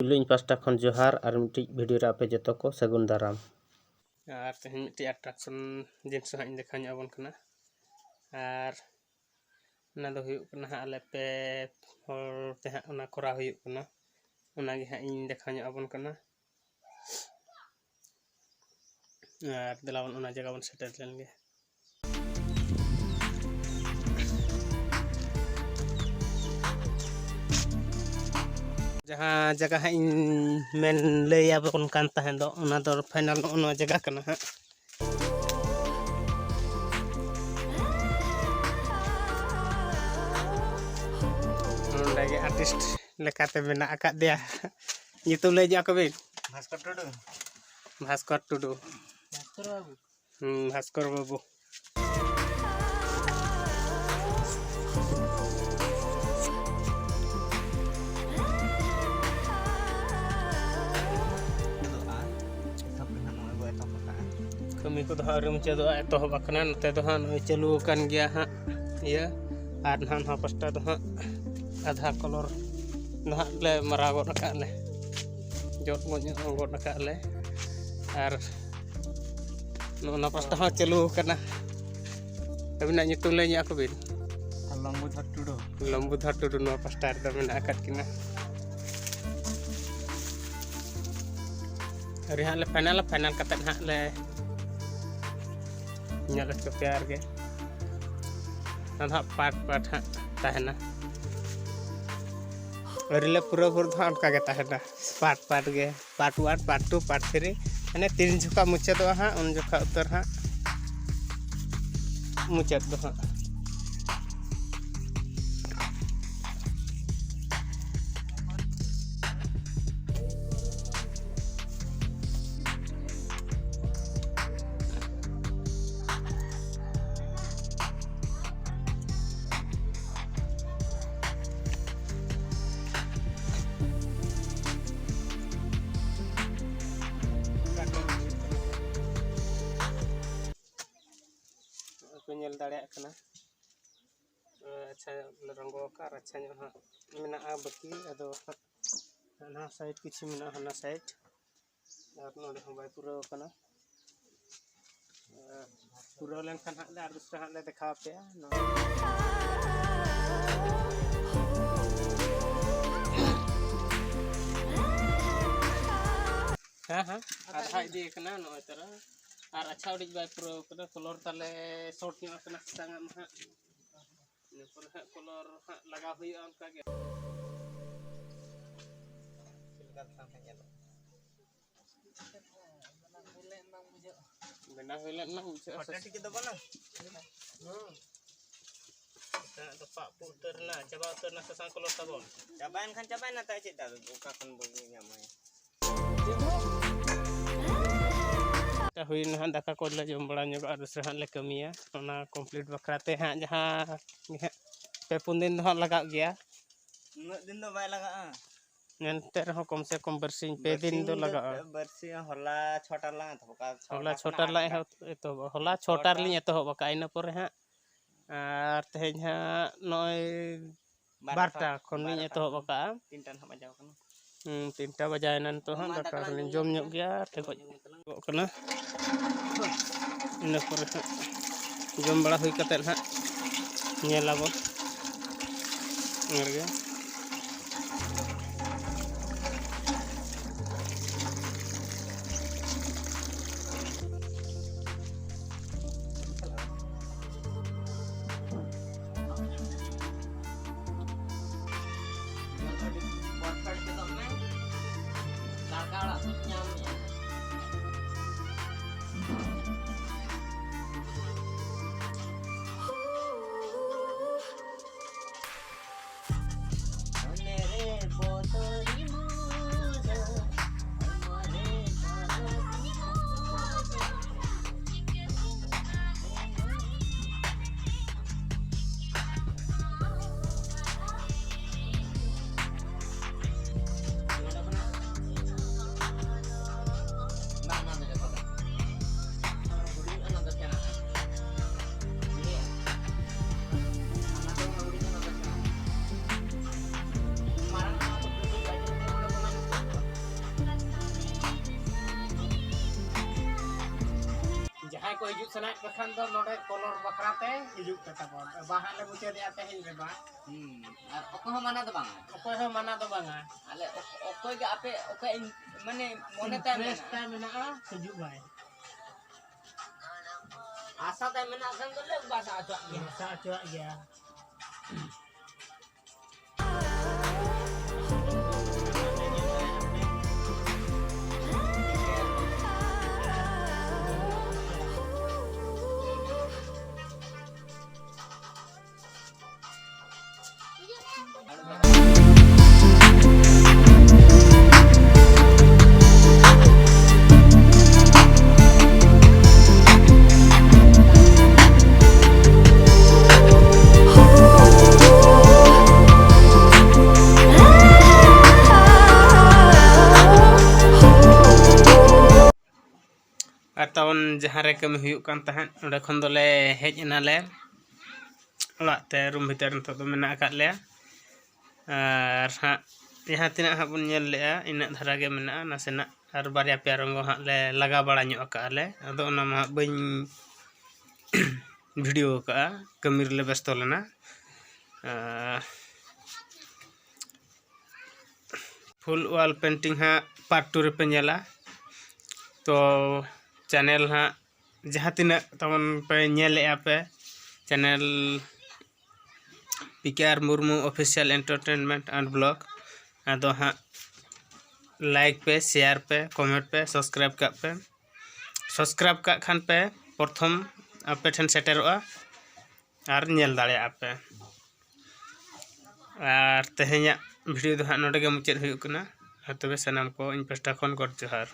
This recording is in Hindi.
ᱯᱳᱭᱞᱳ ᱤᱧ ᱯᱟᱥᱴᱟ ᱠᱷᱚᱱ ᱡᱚᱦᱟᱨ ᱟᱨ ᱢᱤᱫᱴᱤᱡ ᱵᱷᱤᱰᱤᱭᱳ ᱨᱮ ᱟᱯᱮ ᱡᱚᱛᱚ ᱠᱚ ᱥᱟᱹᱜᱩᱱ ᱫᱟᱨᱟᱢ। ᱟᱨ ᱛᱮᱦᱮᱧ ᱢᱤᱫᱴᱤᱡ ᱟᱴᱨᱟᱠᱥᱚᱱ ᱡᱤᱱᱤᱥ ᱦᱟᱸᱜ ᱤᱧ ᱫᱮᱠᱷᱟᱣ ᱧᱚᱜ ᱟᱵᱚᱱ ᱠᱟᱱᱟ। ᱟᱨ ᱚᱱᱟ ᱫᱚ ᱦᱩᱭᱩᱜ ᱠᱟᱱᱟ ᱦᱟᱸᱜ ᱟᱞᱮ ᱯᱮ ᱦᱚᱲ ᱛᱮ ᱦᱟᱸᱜ ᱚᱱᱟ ᱠᱚᱨᱟᱣ ᱦᱩᱭᱩᱜ ᱠᱟᱱᱟ। ᱚᱱᱟᱜᱮ ᱦᱟᱸᱜ ᱤᱧ ᱫᱮᱠᱷᱟᱣ ᱧᱚᱜ ᱟᱵᱚᱱ ᱠᱟᱱᱟ। ᱟᱨ ᱫᱮᱞᱟ ᱵᱚᱱ ᱚᱱᱟ ᱡᱟᱭᱜᱟ ᱵᱚᱱ ᱥᱮᱴᱮᱨ ᱞᱮᱱ ᱜᱮ। जहाँ जगह हाँ मेन लैबन कान तहन दो ओना दो फाइनल नोआ जगह कना हाँ आर्टिस्ट लेकाते मेना आकादेया ᱧᱩᱛᱩᱢ ᱞᱟᱹᱭ ᱧᱚᱜ ᱠᱚᱵᱤᱱ भास्कर टुडू भास्कर बाबू कमी को आरे मुचाद एतहब नते चालू गया हाँ ये और ना पास्टा आधा कलर हाँ ले मारा गले जट गले और पास्टा हाँ चालू अबिना लैन कबिन लम्बूधर टुडू पास्टा मेना किना अरे हाँ ले फाइनल कते हाँ ले चो प्यार के पार्ट हाँ तहना अरे पूरा भोर हाँ उनका पार्ट के पार्ट 1 पार्ट 2 पार्ट 3 मैंने 3 जोखा मुचाद हाँ उन जोखा उतर हाँ मुचाद हाँ अच्छा रंगो का अच्छा हाँ मेना बाकी अदो हाँ साइड किसी मेना हाँ साइड और नोडे हम बाय पूरा कना पूरा लेन खान हाँ ले और दूसरा हाँ ले देखा पे हाँ हाँ आधा इदी कना नोय तरह और अच्छा उड़ी बाय पूरा कना कलर ताले शॉर्ट ᱧᱚᱜ कना संगम हाँ कलर हाँ लगा हुई उनका के बना हुई ना मुझे फटाटी के दबा ना तो पाप उतरना चबा उतरना ससां कलर तबन चबाइन खान चबाइन ना ताई चेता ओका खन बगे ᱧᱟᱢᱟᱭ हुई ना दाका को ले जम बड़ा ᱧᱚᱜ और दूसरा ले कमिया ओना कंप्लीट बखराते हाँ जहाँ पे 4 दिन हाँ लगा गया उन्ना दिन दो बाय लगा नंतर हो कम से कम बरसिंग पे दिन दो लगा बरसिंग होला छोटा ला तो होला छोटा लिया तो बका इन पर हाँ और तेज हाँ नय बारटा खनिन तो बका 3टा हाँ बजाव कना 3टा बजायन तो हाँ दाका जम ᱧᱚᱜ गया ठेकोज कना इन पर जम बड़ा हुई कते हाँ ñelaबो गे हिजुग सनाय बखान दो नोडे कलर बखराते हिजुग पे तबन बाहा ले मुचे दिया तेहिन रे बा और ओको हो माना दो बांगा आले ओको के आपे ओके माने मोने ता मेना हिजुग भाई आशा ता मेना सन तो ले बासा अचुआ गया तवन जहाँ रे कमी हुयुग कान तहन ओंडे खन दोले हेज एनाले ओड़ाते रूम भीतर नितो दो मेना आकाद लेया आर हाँ जहाँ तिना हाँ बन नेल लेया इना धारा गे मेना नासेना आर बारिया पेया रंगो हाँ ले लगा बड़ा ᱧᱚᱜ आकाले अदो ओना मा बइन वीडियो का कमी रे व्यस्त लेना फुल वॉल पेंटिंग हाँ पार्ट 2 रे पे नेला तो चैनल हाँ जहाँ तीना तमन पे नेले पे channel PKR Murmu official entertainment and blog अदो हाँ लाइक पे शेयर पे कमेंट पे सब्सक्राइब का खान पे प्रथम आपे ठन सेटेरोआ आर नेल दाड़े पे आर तेहेኛ वीडियो दो हाँ नोडे गे मुचाद हुयुग कना तबे सनाम को इन पास्टा खन गड जोहार।